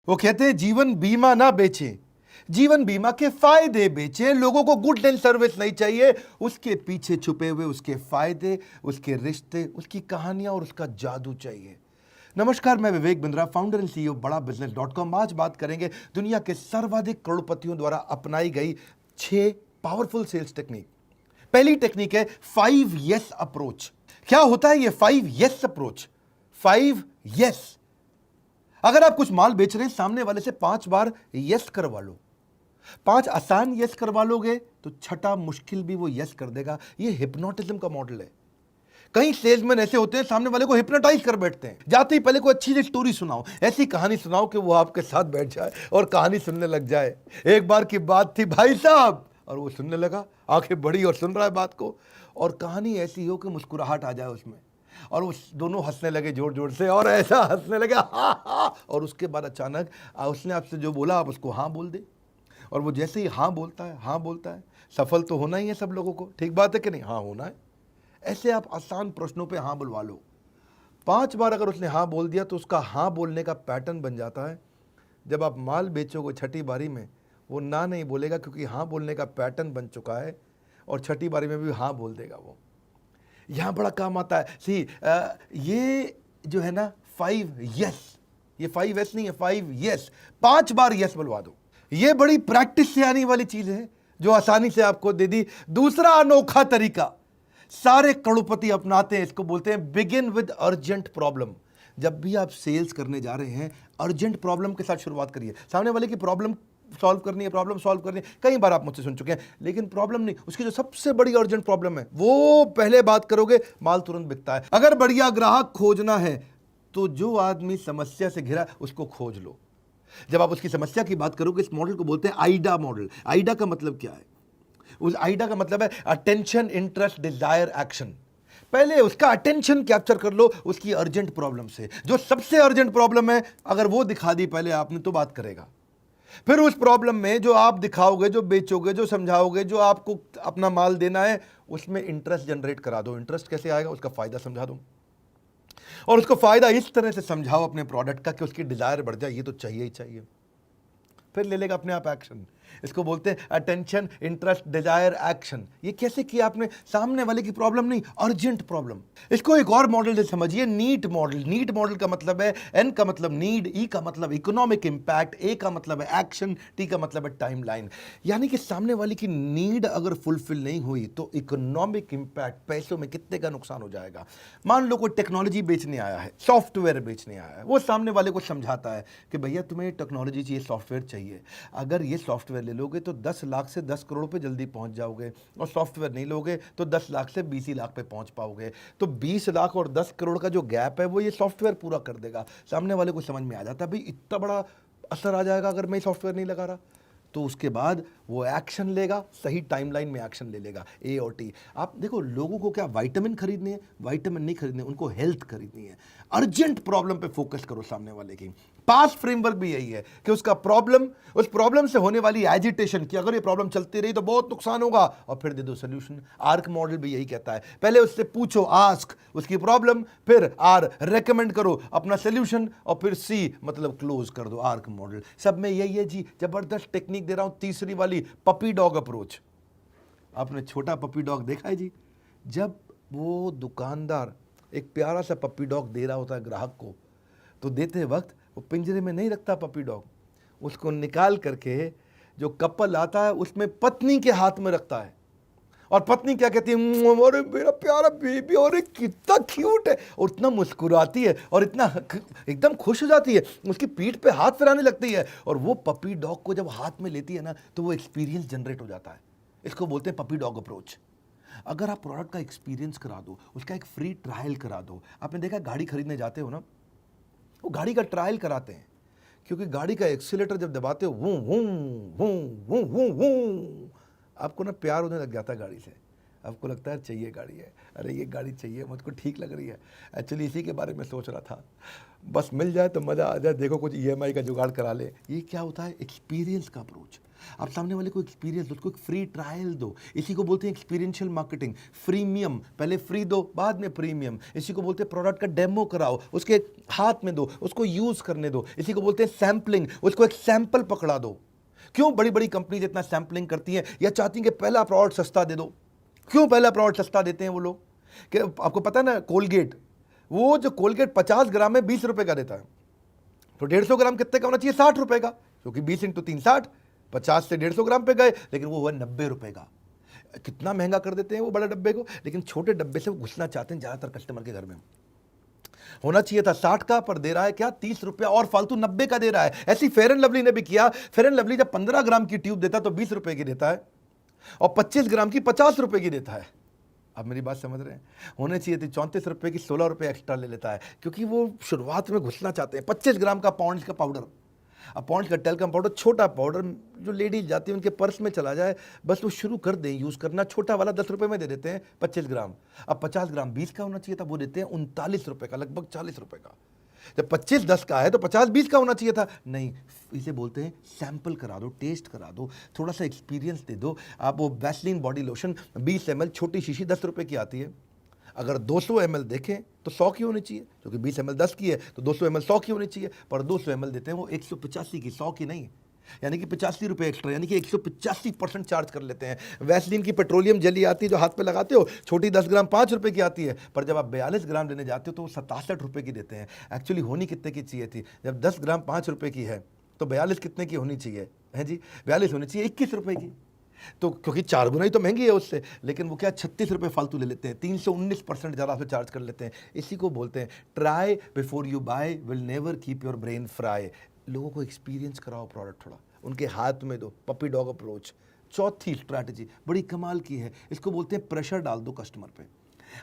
वो कहते हैं जीवन बीमा ना बेचें, जीवन बीमा के फायदे बेचें। लोगों को गुड एंड सर्विस नहीं चाहिए, उसके पीछे छुपे हुए उसके फायदे, उसके रिश्ते, उसकी कहानियां और उसका जादू चाहिए। नमस्कार, मैं Vivek Bindra, founder and CEO बड़ा बिजनेस.com। आज बात करेंगे दुनिया के सर्वाधिक करोड़पतियों द्वारा अपनाई गई 6 पावरफुल सेल्स टेक्निक। पहली टेक्निक है 5 यस अप्रोच। क्या होता है ये 5 यस अप्रोच? 5 यस। अगर आप कुछ माल बेच रहे हैं, सामने वाले से 5 बार यस करवा लो। 5 आसान यस करवा लोगे तो छठा मुश्किल भी वो यस कर देगा। ये हिप्नोटिज्म का मॉडल है। कई सेल्समैन ऐसे होते हैं, सामने वाले को हिप्नोटाइज कर बैठते हैं। जाते ही पहले कोई अच्छी सी स्टोरी सुनाओ, ऐसी कहानी सुनाओ कि वो आपके साथ बैठ जाए और कहानी सुनने लग जाए। एक बार की बात थी भाई साहब, और वो सुनने लगा, आंखें बड़ी और सुन रहा है बात को, और कहानी ऐसी हो कि मुस्कुराहट आ जाए उसमें, और वो दोनों हंसने लगे जोर जोर से, और ऐसा हंसने लगे हा हा। और उसके बाद अचानक उसने आपसे जो बोला आप उसको हाँ बोल दे, और वो जैसे ही हाँ बोलता है, सफल तो होना ही है सब लोगों को, ठीक बात है कि नहीं? हाँ होना है। ऐसे आप आसान प्रश्नों पे हाँ बुलवा लो। 5 बार अगर उसने हाँ बोल दिया तो उसका हाँ बोलने का पैटर्न बन जाता है। जब आप माल बेचोगे छठी बारी में, वो ना नहीं बोलेगा, क्योंकि हाँ बोलने का पैटर्न बन चुका है, और छठी बारी में भी हाँ बोल देगा वो। यहाँ बड़ा काम आता है। ये जो है ना 5 यस, ये 5 यस नहीं है, 5 यस। 5 बार यस बुलवा दो। ये बड़ी प्रैक्टिस से आने वाली चीज है जो आसानी से आपको दे दी। दूसरा अनोखा तरीका सारे करोड़पति अपनाते हैं, इसको बोलते हैं बिगिन विद अर्जेंट प्रॉब्लम। जब भी आप सेल्स करने जा रहे हैं, अर्जेंट प्रॉब्लम के साथ शुरुआत करिए। सामने वाले की प्रॉब्लम सॉल्व करनी है, प्रॉब्लम सॉल्व करनी है, कई बार आप मुझसे सुन चुके हैं, लेकिन प्रॉब्लम नहीं, उसकी जो सबसे बड़ी अर्जेंट प्रॉब्लम है वो पहले बात करोगे, माल तुरंत बिकता है। अगर बढ़िया ग्राहक खोजना है तो जो आदमी समस्या से घिरा उसको खोज लो। जब आप उसकी समस्या की बात करोगे, इस मॉडल को बोलते हैं आइडा मॉडल। आइडा का मतलब क्या है? उस आइडा का मतलब है अटेंशन, इंटरेस्ट, डिजायर, एक्शन। पहले उसका अटेंशन कैप्चर कर लो उसकी अर्जेंट प्रॉब्लम से। जो सबसे अर्जेंट प्रॉब्लम है, अगर वो दिखा दी पहले आपने, तो बात करेगा। फिर उस प्रॉब्लम में जो आप दिखाओगे, जो बेचोगे, जो समझाओगे, जो आपको अपना माल देना है, उसमें इंटरेस्ट जनरेट करा दो। इंटरेस्ट कैसे आएगा? उसका फायदा समझा दो, और उसको फायदा इस तरह से समझाओ अपने प्रोडक्ट का कि उसकी डिजायर बढ़ जाए, ये तो चाहिए ही चाहिए। फिर ले लेगा अपने आप एक्शन। इसको बोलते हैं अटेंशन, इंटरेस्ट, डिजायर, एक्शन। ये कैसे किया आपने? सामने वाले की प्रॉब्लम नहीं, अर्जेंट प्रॉब्लम। इसको एक और मॉडल से समझिए, नीट मॉडल। नीट मॉडल का मतलब है, एन का मतलब नीड, ई का मतलब इकोनॉमिक इंपैक्ट, ए का मतलब है एक्शन, टी का मतलब है टाइमलाइन। यानी कि सामने वाले की नीड अगर फुलफिल नहीं हुई तो इकोनॉमिक इंपैक्ट, पैसों में कितने का नुकसान हो जाएगा। मान लो कोई टेक्नोलॉजी बेचने आया है, सॉफ्टवेयर बेचने आया है, वो सामने वाले को समझाता है कि भैया तुम्हें टेक्नोलॉजी चाहिए, सॉफ्टवेयर चाहिए। अगर ये सॉफ्टवेयर ले लोगे तो 10 लाख से 10 करोड़ पे जल्दी पहुंच जाओगे, और सॉफ्टवेयर नहीं लोगे तो 10 लाख से 20 लाख पे पहुंच पाओगे। तो 20 लाख और 10 करोड़ का जो गैप है वो ये सॉफ्टवेयर पूरा कर देगा। सामने वाले को समझ में आ जाता है भाई इतना बड़ा असर आ जाएगा अगर मैं सॉफ्टवेयर नहीं लगा रहा। तो उसके बाद वो एक्शन लेगा, सही टाइमलाइन में एक्शन ले लेगा, ए और टी। आप देखो, लोगों को क्या विटामिन खरीदने हैं? विटामिन नहीं खरीदने, उनको हेल्थ खरीदनी है। अर्जेंट प्रॉब्लम पे फोकस करो सामने वाले की। पास फ्रेमवर्क भी यही है कि उसका प्रॉब्लम, उस प्रॉब्लम से होने वाली एजिटेशन कि अगर ये प्रॉब्लम चलती रही तो बहुत नुकसान होगा, और फिर दे दो सोल्यूशन। आर्क मॉडल भी यही कहता है, पहले उससे पूछो, आस्क, उसकी प्रॉब्लम, फिर आर रेकमेंड करो अपना सोल्यूशन, और फिर सी मतलब क्लोज कर दो। आर्क मॉडल सब में यही है जी। जबरदस्त टेक्निक दे रहा हूं, तीसरी वाली पपी डॉग अप्रोच। आपने छोटा पपी डॉग देखा है जी? जब वो दुकानदार एक प्यारा सा पपी डॉग दे रहा होता है ग्राहक को, तो देते वक्त वो पिंजरे में नहीं रखता पपी डॉग, उसको निकाल करके जो कपल आता है उसमें पत्नी के हाथ में रखता है। और पत्नी क्या कहती है? अरे मेरा प्यारा बेबी, और कितना क्यूट है, और इतना मुस्कुराती है, और इतना एकदम खुश हो जाती है, उसकी पीठ पे हाथ फिराने लगती है। और वो पपी डॉग को जब हाथ में लेती है ना, तो वो एक्सपीरियंस जनरेट हो जाता है। इसको बोलते हैं पपी डॉग अप्रोच। अगर आप प्रोडक्ट का एक्सपीरियंस करा दो, उसका एक फ्री ट्रायल करा दो। आपने देखा, गाड़ी खरीदने जाते हो ना, वो गाड़ी का ट्रायल कराते हैं, क्योंकि गाड़ी का एक्सीलेटर जब दबाते हो, वूं वूं वूं वूं वूं वूं, आपको ना प्यार होने लग जाता है गाड़ी से। आपको लगता है चाहिए गाड़ी है, अरे ये गाड़ी चाहिए, मुझको ठीक लग रही है। एक्चुअली इसी के बारे में सोच रहा था, बस मिल जाए तो मज़ा आ जाए, देखो कुछ ईएमआई का जुगाड़ करा ले। ये क्या होता है? एक्सपीरियंस का अप्रोच। आप सामने वाले को एक्सपीरियंस दो, उसको एक फ्री ट्रायल दो। इसी को बोलते हैं एक्सपीरियंशियल मार्केटिंग। फ्रीमियम, पहले फ्री दो बाद में प्रीमियम। इसी को बोलते हैं प्रोडक्ट का डेमो कराओ, उसके हाथ में दो, उसको यूज करने दो। इसी को बोलते हैं सैम्पलिंग, उसको एक सैंपल पकड़ा दो। क्यों बड़ी बड़ी कंपनीज इतना सैंपलिंग करती हैं या चाहती हैं कि पहला प्रोडक्ट सस्ता दे दो? क्यों पहला प्रोडक्ट सस्ता देते हैं वो लोग? कि आपको पता है ना, कोलगेट, वो जो कोलगेट 50 ग्राम में 20 रुपए का देता है, तो 150 ग्राम कितने का होना चाहिए? 60 रुपए का, क्योंकि 20 × 3 60, 50 से 150 ग्राम पे गए, लेकिन वो हुआ 90 रुपए का। कितना महंगा कर देते हैं वो बड़े डब्बे को, लेकिन छोटे डब्बे से वो घुसना चाहते हैं ज्यादातर कस्टमर के घर में। होना चाहिए था 60 का, पर दे रहा है क्या? 30 रुपया और फालतू 90 का दे रहा है। ऐसी फेयर एंड लवली ने भी किया। फेयर एंड लवली जब 15 ग्राम की ट्यूब देता है तो 20 रुपए की देता है, और 25 ग्राम की 50 रुपए की देता है। आप मेरी बात समझ रहे हैं? होने चाहिए थी 34 रुपए की, 16 रुपए एक्स्ट्रा ले लेता है, क्योंकि वो शुरुआत में घुसना चाहते हैं। 25 ग्राम का पॉन्ड्स का पाउडर, अब पॉन्ड्स का टेल्कम पाउडर, छोटा पाउडर, जो लेडीज जाती है उनके पर्स में चला जाए, बस वो शुरू कर दें यूज़ करना। छोटा वाला 10 रुपए में दे देते हैं 25 ग्राम। अब 50 ग्राम 20 का होना चाहिए था, वो देते हैं 39 रुपए का, लगभग 40 रुपए का। जब 25 10 का है तो 50 20 का होना चाहिए था। नहीं, इसे बोलते हैं सैंपल करा दो, टेस्ट करा दो, थोड़ा सा एक्सपीरियंस दे दो। आप वो वैसलीन बॉडी लोशन 20 ml, छोटी शीशी 10 रुपए की आती है। अगर 200 ml देखें तो 100 की होनी चाहिए, क्योंकि 20 ml 10 की है, तो 200 ml 100 की होनी चाहिए। पर 200 ml देते हैं वो 185 की, 100 की नहीं, यानी कि 85 रुपये एक्स्ट्रा, यानी कि 185% चार्ज कर लेते हैं। वैसलीन की पेट्रोलियम जेली आती है जो हाथ पे लगाते हो, छोटी 10 ग्राम 5 रुपए की आती है, पर जब आप 42 ग्राम लेने जाते हो तो वो 67 रुपये की देते हैं। एक्चुअली होनी कितने की चाहिए थी? जब 10 ग्राम 5 रुपये की है तो 42 कितने की होनी चाहिए? है जी, 42 होनी चाहिए 21 रुपये की। तो क्योंकि 4 गुना ही तो महंगी है उससे, लेकिन वो क्या 36 रुपये फालतू ले लेते हैं, 319% ज़्यादा आपसे चार्ज कर लेते हैं। इसी को बोलते हैं try before you buy will never keep your brain fry. लोगों को एक्सपीरियंस कराओ प्रोडक्ट, थोड़ा उनके हाथ में दो, पपी डॉग अप्रोच। चौथी स्ट्रैटेजी बड़ी कमाल की है, इसको बोलते हैं प्रेशर डाल दो कस्टमर पे।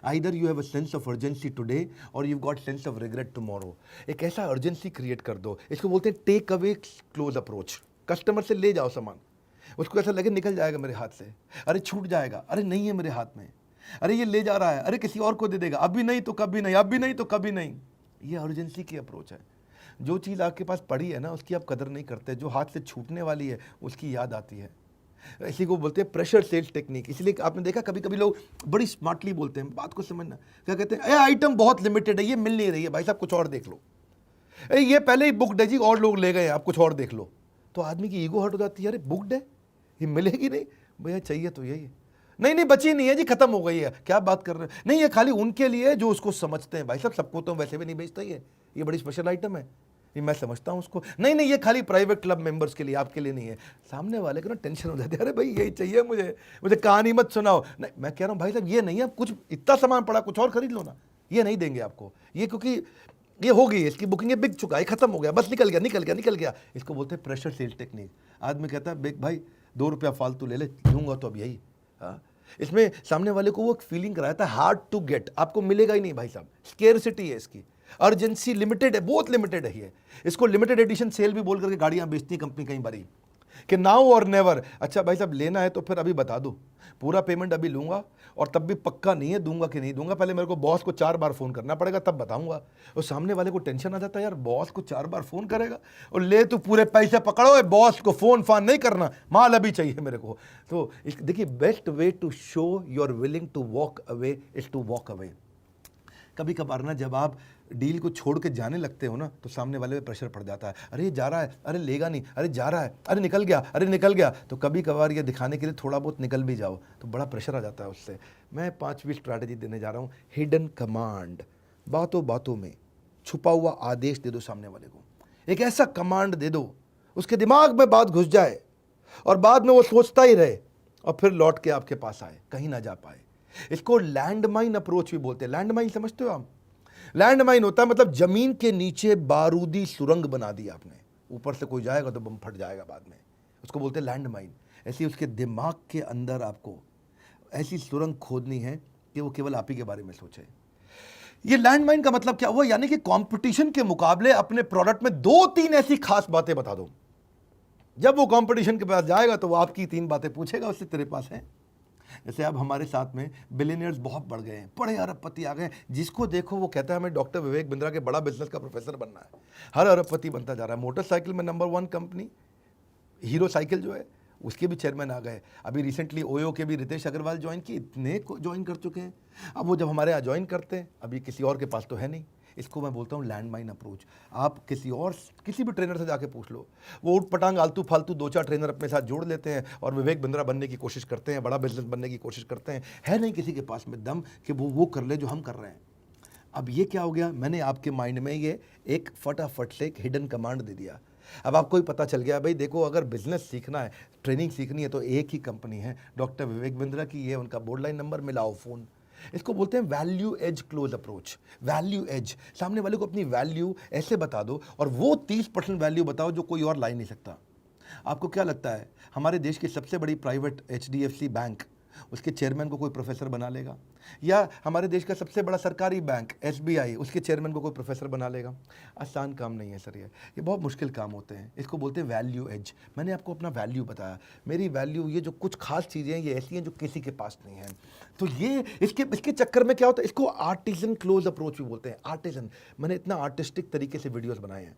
Either you have a sense of urgency today और you got sense of regret tomorrow. एक ऐसा अर्जेंसी क्रिएट कर दो, इसको बोलते हैं take away close approach. Customer से ले जाओ सामान, उसको ऐसा लगे निकल जाएगा मेरे हाथ से, अरे छूट जाएगा, अरे नहीं है मेरे हाथ में, अरे ये ले जा रहा है, अरे किसी और को दे देगा, अभी नहीं तो कभी नहीं, अभी नहीं तो कभी नहीं। ये अर्जेंसी की अप्रोच है। जो चीज़ आपके पास पड़ी है ना, उसकी आप कदर नहीं करते, जो हाथ से छूटने वाली है उसकी याद आती है। इसी को बोलते हैं प्रेशर सेल्स टेक्निक। इसलिए आपने देखा कभी कभी लोग बड़ी स्मार्टली बोलते हैं, बात को समझना, क्या कहते हैं, आइटम बहुत लिमिटेड है, ये मिल नहीं रही है, भाई साहब कुछ और देख लो, ये पहले ही बुकड है जी, और लोग ले गए, आप कुछ और देख लो। तो आदमी की ईगो हर्ट हो जाती है, अरे बुकड है, ये मिलेगी नहीं भैया, चाहिए तो यही, नहीं नहीं बची नहीं है जी, खत्म हो गई है, क्या बात कर रहे हैं, नहीं ये खाली उनके लिए जो उसको समझते हैं। भाई साहब सबको तो वैसे भी नहीं बेचता, ये बड़ी स्पेशल आइटम है, ये मैं समझता हूँ उसको, नहीं नहीं ये खाली प्राइवेट क्लब मेंबर्स के लिए, आपके लिए नहीं है। सामने वाले को ना टेंशन हो जाती है, अरे भाई यही चाहिए मुझे कहानी मत सुनाओ। नहीं, मैं कह रहा हूँ भाई साहब ये नहीं है, कुछ इतना सामान पड़ा, कुछ और खरीद लो ना, ये नहीं देंगे आपको, ये क्योंकि ये हो गई है, इसकी बुकिंग है, बिक चुका है, खत्म हो गया, बस निकल गया निकल गया निकल गया। इसको बोलते हैं प्रेशर सेल्स टेक्निक। आदमी कहता है भाई 2 रुपया फालतू ले ले, लूंगा तो अब यही। हाँ, इसमें सामने वाले को वो फीलिंग कराता है हार्ड टू गेट, आपको मिलेगा ही नहीं भाई साहब, स्केर्सिटी है इसकी, अर्जेंसी लिमिटेड है, बहुत लिमिटेड है ये। इसको लिमिटेड एडिशन सेल भी बोल करके गाड़ियां बेचती कंपनी कई बारी, कि नाउ और नेवर। अच्छा भाई साहब लेना है तो फिर अभी बता दो, पूरा पेमेंट अभी लूंगा, और तब भी पक्का नहीं है दूंगा कि नहीं दूंगा, पहले मेरे को बॉस को 4 बार फोन करना पड़ेगा तब बताऊंगा। और सामने वाले को टेंशन आ जाता है, यार बॉस को 4 बार फोन करेगा, और ले तो पूरे पैसे पकड़ो, बॉस को फोन फान नहीं करना, माल अभी चाहिए मेरे को। तो देखिए, best way to show you are willing to walk away is to walk away. कभी कभार ना जब आप डील को छोड़ के जाने लगते हो ना, तो सामने वाले पे प्रेशर पड़ जाता है, अरे ये जा रहा है, अरे लेगा नहीं, अरे जा रहा है, अरे निकल गया, अरे निकल गया। तो कभी कभार ये दिखाने के लिए थोड़ा बहुत निकल भी जाओ तो बड़ा प्रेशर आ जाता है उससे। मैं 5वीं स्ट्रैटेजी देने जा रहा हूँ, हिडन कमांड। बातों बातों में छुपा हुआ आदेश दे दो सामने वाले को, एक ऐसा कमांड दे दो उसके दिमाग में बात घुस जाए, और बाद में वो सोचता ही रहे, और फिर लौट के आपके पास आए, कहीं ना जा पाए। इसको लैंडमाइन अप्रोच भी बोलते हैं। लैंडमाइन समझते हो आप? लैंडमाइन होता है मतलब जमीन के नीचे बारूदी सुरंग बना दी आपने, ऊपर से कोई जाएगा तो बम फट जाएगा बाद में, उसको बोलते हैं लैंडमाइन। ऐसी उसके दिमाग के अंदर आपको ऐसी सुरंग खोदनी है कि वो केवल आप ही के बारे में सोचे। ये लैंडमाइन का मतलब क्या हुआ, यानी कि कंपटीशन के मुकाबले अपने प्रोडक्ट में 2-3 ऐसी खास बातें बता दो, जब वो कंपटीशन के पास जाएगा तो वो आपकी 3 बातें पूछेगा, उससे तेरे पास है। जैसे अब हमारे साथ में बिलियनियर्स बहुत बढ़ गए हैं, बड़े अरबपति आ गए हैं, जिसको देखो वो कहता है हमें डॉक्टर विवेक बिंद्रा के बड़ा बिजनेस का प्रोफेसर बनना है। हर अरबपति बनता जा रहा है। मोटरसाइकिल में नंबर 1 कंपनी हीरो साइकिल जो है, उसके भी चेयरमैन आ गए। अभी रिसेंटली ओयो के भी रितेश अग्रवाल ज्वाइन किए, इतने ज्वाइन कर चुके हैं। अब वो जब हमारे यहाँ ज्वाइन करते हैं, अभी किसी और के पास तो है नहीं। इसको मैं बोलता हूँ लैंडमाइन अप्रोच। आप किसी भी ट्रेनर से जाके पूछ लो, वो उठ पटांग आलतू फालतू 2-4 ट्रेनर अपने साथ जोड़ लेते हैं और विवेक बिंद्रा बनने की कोशिश करते हैं, बड़ा बिजनेस बनने की कोशिश करते हैं। है नहीं किसी के पास में दम कि वो कर ले जो हम कर रहे हैं। अब ये क्या हो गया, मैंने आपके माइंड में ये एक फटाफट से एक हिडन कमांड दे दिया। अब आपको ही पता चल गया, भाई देखो अगर बिजनेस सीखना है, ट्रेनिंग सीखनी है, तो एक ही कंपनी है डॉक्टर विवेक बिंद्रा की, ये उनका बोर्ड लाइन नंबर, मिलाओ फ़ोन। इसको बोलते हैं value edge close approach. Value edge, सामने वाले को अपनी वैल्यू ऐसे बता दो और वो 30% वैल्यू बताओ जो कोई और ला ही नहीं सकता। आपको क्या लगता है हमारे देश की सबसे बड़ी प्राइवेट HDFC बैंक, उसके चेयरमैन को कोई प्रोफेसर बना लेगा? या हमारे देश का सबसे बड़ा सरकारी बैंक SBI, उसके चेयरमैन को कोई प्रोफेसर बना लेगा? आसान काम नहीं है सर, ये बहुत मुश्किल काम होते हैं। इसको बोलते हैं वैल्यू एज। मैंने आपको अपना वैल्यू बताया, मेरी वैल्यू, ये जो कुछ खास चीज़ें हैं ये ऐसी हैं जो किसी के पास नहीं है। तो ये इसके चक्कर में क्या होता है, इसको आर्टिजन क्लोज अप्रोच भी बोलते हैं। आर्टिजन, मैंने इतना आर्टिस्टिक तरीके से वीडियोज़ बनाए हैं।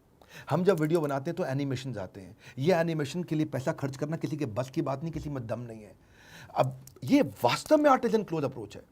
हम जब वीडियो बनाते हैं तो एनिमेशन आते हैं। ये एनिमेशन के लिए पैसा खर्च करना किसी के बस की बात नहीं, किसी में दम नहीं है। अब ये वास्तव में आर्टिजन क्लोज अप्रोच है।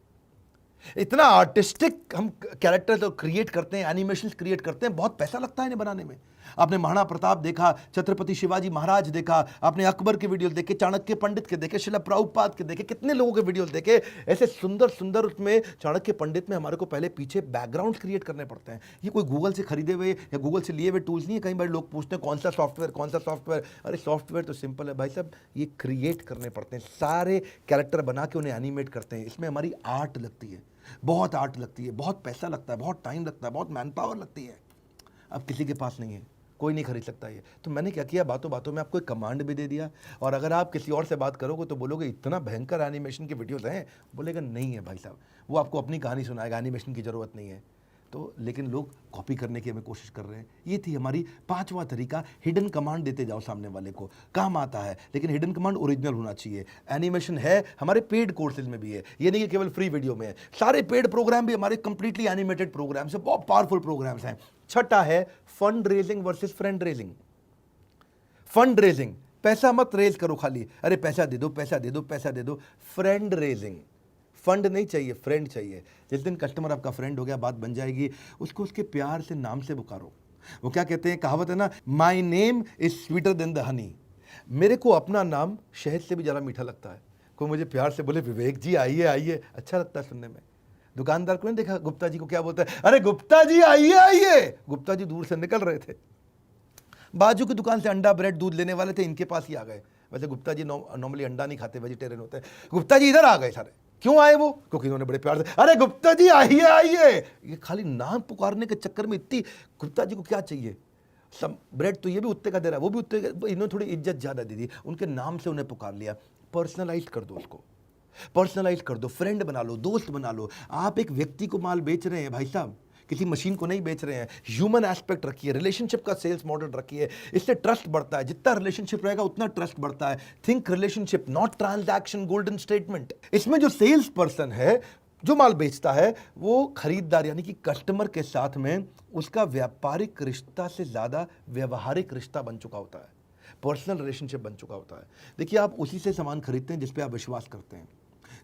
इतना आर्टिस्टिक हम कैरेक्टर तो क्रिएट करते हैं, एनिमेशन क्रिएट करते हैं, बहुत पैसा लगता है इन्हें बनाने में। आपने महाराणा प्रताप देखा, छत्रपति शिवाजी महाराज देखा, आपने अकबर के वीडियो देखे, चाणक्य पंडित के देखे, शिला प्रभुपाद के देखे, कितने लोगों के वीडियो देखे। ऐसे सुंदर सुंदर उसमें चाणक्य पंडित में हमारे को पहले पीछे बैकग्राउंड क्रिएट करने पड़ते हैं। ये कोई गूगल से खरीदे हुए या गूगल से लिए हुए टूल्स नहीं है। कई बार लोग पूछते हैं कौन सा सॉफ्टवेयर। अरे सॉफ्टवेयर तो सिंपल है भाई साहब, ये क्रिएट करने पड़ते हैं, सारे कैरेक्टर बना के उन्हें एनिमेट करते हैं। इसमें हमारी आर्ट लगती है, बहुत आर्ट लगती है, बहुत पैसा लगता है, बहुत टाइम लगता है, बहुत मैन पावर लगती है। अब किसी के पास नहीं है, कोई नहीं खरीद सकता ये। तो मैंने क्या किया, बातों बातों में आपको एक कमांड भी दे दिया। और अगर आप किसी और से बात करोगे तो बोलोगे इतना भयंकर एनिमेशन की वीडियोस हैं, बोलेगा नहीं है भाई साहब, वो आपको अपनी कहानी सुनाएगा, एनिमेशन की ज़रूरत नहीं है। तो लेकिन लोग कॉपी करने की हमें कोशिश कर रहे हैं। ये थी हमारी 5वां तरीका, हिडन कमांड देते जाओ सामने वाले को, काम आता है। लेकिन हिडन कमांड ओरिजिनल होना चाहिए। एनिमेशन है, हमारे पेड कोर्सेज में भी है, ये नहीं कि केवल फ्री वीडियो में है। सारे पेड प्रोग्राम भी हमारे कंप्लीटली एनिमेटेड प्रोग्राम्स है, बहुत पावरफुल प्रोग्राम्स हैं। छठा है fund raising versus friend raising. Fund raising, पैसा मत रेज करो खाली, अरे पैसा दे दो, पैसा दे दो, पैसा दे दो। फ्रेंड रेजिंग, फंड नहीं चाहिए, फ्रेंड चाहिए। जिस दिन कस्टमर आपका फ्रेंड हो गया, बात बन जाएगी, उसको उसके प्यार से नाम से पुकारो। वो क्या कहते हैं, कहावत है ना, my name is sweeter than the honey. मेरे को अपना नाम शहद से भी ज़्यादा मीठा लगता है। कोई मुझे प्यार से बोले विवेक जी आइए आइए, अच्छा लगता है सुनने में। दुकानदार को नहीं देखा गुप्ता जी को क्या बोलता है, अरे गुप्ता जी आइए आइए। गुप्ता जी दूर से निकल रहे थे, बाजू की दुकान से अंडा ब्रेड दूध लेने वाले थे, इनके पास ही आ गए। वैसे गुप्ता जी नॉर्मली अंडा नहीं खाते, वेजिटेरियन होते हैं। गुप्ता जी इधर आ गए सारे। क्यों आए वो? क्योंकि इन्होंने बड़े प्यार से, अरे गुप्ता जी आइए आइए। ये खाली नाम पुकारने के चक्कर में इतनी, गुप्ता जी को क्या चाहिए, सब ब्रेड तो ये भी उत्ते का दे रहा है, वो भी उत्ते का। इन्होंने थोड़ी इज्जत ज़्यादा दे दी, उनके नाम से उन्हें पुकार लिया। पर्सनलाइज कर दो उसको, पर्सनलाइज कर दो, फ्रेंड बना लो, दोस्त बना लो। आप एक व्यक्ति को माल बेच रहे हैं भाई साहब, किसी मशीन को नहीं बेच रहे हैं। ह्यूमन एस्पेक्ट रखिए, रिलेशनशिप का सेल्स मॉडल रखिए, इससे ट्रस्ट बढ़ता है। जितना रिलेशनशिप रहेगा उतना ट्रस्ट बढ़ता है। Think relationship not transaction, golden statement. इसमें जो सेल्स पर्सन है, जो माल बेचता है, वो खरीदार यानी कि कस्टमर के साथ में उसका व्यापारिक रिश्ता से ज़्यादा व्यवहारिक रिश्ता बन चुका होता है, पर्सनल रिलेशनशिप बन चुका होता है। देखिए, आप उसी से सामान खरीदते हैं जिस पे आप विश्वास करते हैं।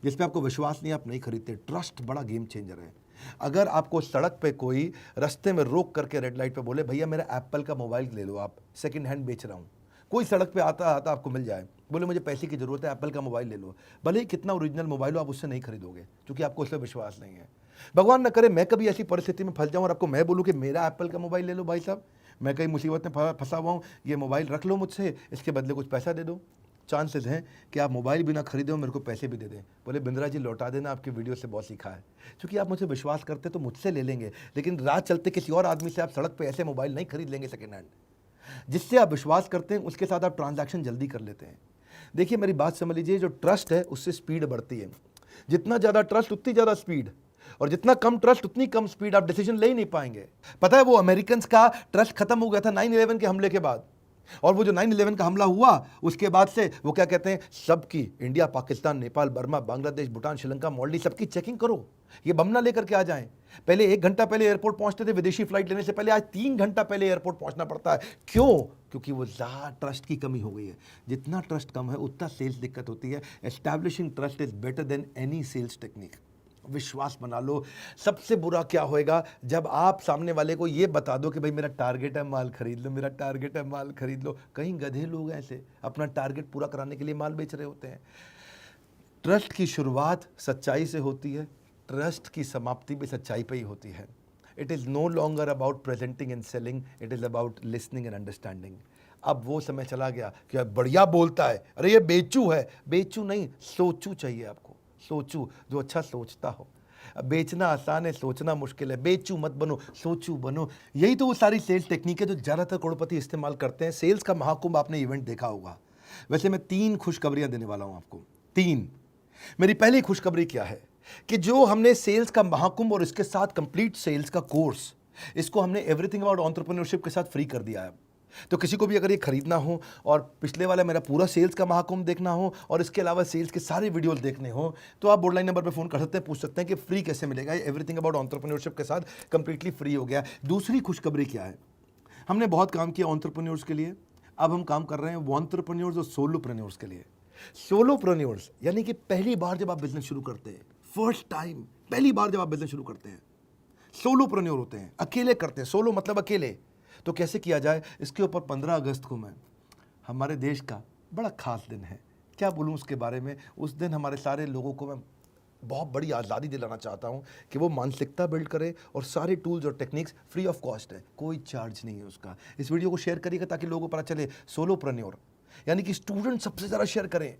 जिस पे आपको विश्वास नहीं, आप नहीं खरीदते। ट्रस्ट बड़ा गेम चेंजर है। अगर आपको सड़क पे कोई रास्ते में रोक करके रेड लाइट पे बोले भैया मेरा एप्पल का मोबाइल ले लो, आप सेकंड हैंड बेच रहा हूँ, कोई सड़क पे आता आता आपको मिल जाए, बोले मुझे पैसे की ज़रूरत है, एप्पल का मोबाइल ले लो, भले ही कितना ओरिजिनल मोबाइल हो, आप उससे नहीं खरीदोगे क्योंकि आपको उस पर विश्वास नहीं है। भगवान न करे मैं कभी ऐसी परिस्थिति में फंस जाऊँ और आपको मैं बोलूँ कि मेरा एप्पल का मोबाइल ले लो भाई साहब, मैं कहीं मुसीबत में फंसा हुआ हूँ, ये मोबाइल रख लो मुझसे, इसके बदले कुछ पैसा दे दो। चांसेस हैं कि आप मोबाइल भी ना खरीदे हो, मेरे को पैसे भी दे दें। बोले बिंद्रा जी लौटा देना, आपकी वीडियो से बहुत सीखा है। क्योंकि आप मुझसे विश्वास करते तो मुझसे ले लेंगे, लेकिन रात चलते किसी और आदमी से आप सड़क पे ऐसे मोबाइल नहीं खरीद लेंगे सेकेंड हैंड। जिससे आप विश्वास करते हैं उसके साथ आप ट्रांजैक्शन जल्दी कर लेते हैं। देखिए मेरी बात समझ लीजिए, जो ट्रस्ट है उससे स्पीड बढ़ती है। जितना ज़्यादा ट्रस्ट उतनी ज़्यादा स्पीड, और जितना कम ट्रस्ट उतनी कम स्पीड, आप डिसीजन ले ही नहीं पाएंगे। पता है वो अमेरिकन का ट्रस्ट खत्म हो गया था 9/11 के हमले के बाद। और वो जो 9/11 का हमला हुआ उसके बाद से वो क्या कहते हैं, सबकी इंडिया, पाकिस्तान, नेपाल, बर्मा, बांग्लादेश, भूटान, श्रीलंका, मालदीव, सबकी चेकिंग करो। ये बम ना लेकर के आ जाएं। पहले 1 घंटा पहले एयरपोर्ट पहुंचते थे विदेशी फ्लाइट लेने से पहले, आज 3 घंटा पहले एयरपोर्ट पहुंचना पड़ता है। क्यों? क्योंकि वो ज़्यादा ट्रस्ट की कमी हो गई है। जितना ट्रस्ट कम है उतना सेल्स दिक्कत होती है। Establishing trust is better than any sales technique. विश्वास बना लो। सबसे बुरा क्या होएगा, जब आप सामने वाले को ये बता दो कि भाई मेरा टारगेट है माल खरीद लो, मेरा टारगेट है माल खरीद लो। कहीं गधे लोग ऐसे अपना टारगेट पूरा कराने के लिए माल बेच रहे होते हैं। ट्रस्ट की शुरुआत सच्चाई से होती है, ट्रस्ट की समाप्ति भी सच्चाई पे ही होती है। It is no longer about presenting and selling, it is about listening and understanding. अब वो समय चला गया कि अब बढ़िया बोलता है, अरे ये बेचू है। बेचू नहीं, सोचू चाहिए आपको। सोचू जो अच्छा सोचता हो। बेचना आसान है, सोचना मुश्किल है। बेचू मत बनो, सोचू बनो। यही तो वो सारी सेल्स टेक्निक है जो ज़्यादातर करोड़पति इस्तेमाल करते हैं। सेल्स का महाकुंभ आपने इवेंट देखा होगा। वैसे मैं 3 खुशखबरियां देने वाला हूं आपको। 3। मेरी पहली खुशखबरी क्या है कि जो हमने सेल्स का महाकुंभ और इसके साथ कंप्लीट सेल्स का कोर्स, इसको हमने एवरीथिंग अबाउट एंटरप्रेन्योरशिप के साथ फ्री कर दिया है। तो किसी को भी अगर ये खरीदना हो और पिछले वाला मेरा पूरा सेल्स का महाकुंभ देखना हो और इसके अलावा सेल्स के सारे वीडियोस देखने हो, तो आप बोर्ड लाइन नंबर पे फ़ोन कर सकते हैं, पूछ सकते हैं कि फ्री कैसे मिलेगा। ये एवरीथिंग अबाउट एंटरप्रेन्योरशिप के साथ कंप्लीटली फ्री हो गया। दूसरी खुशखबरी क्या है, हमने बहुत काम किया एंटरप्रेन्योर्स के लिए, अब हम काम कर रहे हैं एंटरप्रेन्योर्स और सोलोप्रेन्योर्स के लिए। सोलोप्रेन्योर्स यानी कि पहली बार जब आप बिजनेस शुरू करते हैं, फर्स्ट टाइम, पहली बार जब आप बिजनेस शुरू करते हैं, सोलोप्रेन्योर होते हैं, अकेले करते हैं। सोलो मतलब अकेले। तो कैसे किया जाए, इसके ऊपर 15 अगस्त को मैं, हमारे देश का बड़ा खास दिन है, क्या बोलूँ उसके बारे में। उस दिन हमारे सारे लोगों को मैं बहुत बड़ी आज़ादी दिलाना चाहता हूँ कि वो मानसिकता बिल्ड करे और सारे टूल्स और टेक्निक्स फ्री ऑफ कॉस्ट है, कोई चार्ज नहीं है उसका। इस वीडियो को शेयर करिएगा ताकि लोगों को पता चले। सोलोप्रेन्योर यानी कि स्टूडेंट सबसे ज़्यादा शेयर करें।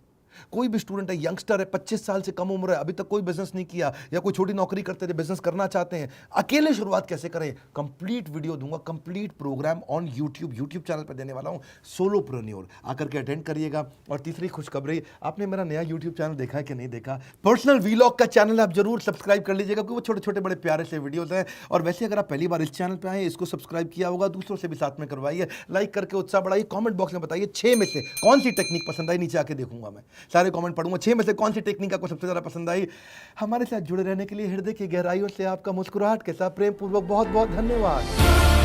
कोई भी स्टूडेंट है, यंगस्टर है, 25 साल से कम उम्र है, अभी तक कोई बिजनेस नहीं किया या कोई छोटी नौकरी करते थे, बिजनेस करना चाहते हैं, अकेले शुरुआत कैसे करें, कंप्लीट वीडियो दूंगा, complete program on YouTube channel पर देने वाला हूं, सोलोप्रेन्योर। आकर के अटेंड करिएगा। और तीसरी खुशखबरी, आपने मेरा नया यूट्यूब चैनल देखा है कि नहीं देखा, पर्सनल वीलॉग का चैनल आप जरूर सब्सक्राइब कर लीजिएगा, क्योंकि वो छोटे छोटे बड़े प्यारे से वीडियोज हैं। और वैसे अगर आप पहली बार इस चैनल पर आए, इसको सब्सक्राइब किया होगा, दूसरों से भी साथ में करवाइए, लाइक करके उत्साह बढ़ाइए। कॉमेंट बॉक्स में बताइए 6 में से कौन सी टेक्निक पसंद आई, नीचे आके देखूंगा मैं, सारे कॉमेंट पढ़ूंगा। 6 में से कौन सी टेक्निक आपको सबसे ज्यादा पसंद आई। हमारे साथ जुड़े रहने के लिए हृदय की गहराइयों से आपका मुस्कुराहट के साथ प्रेम पूर्वक बहुत बहुत धन्यवाद।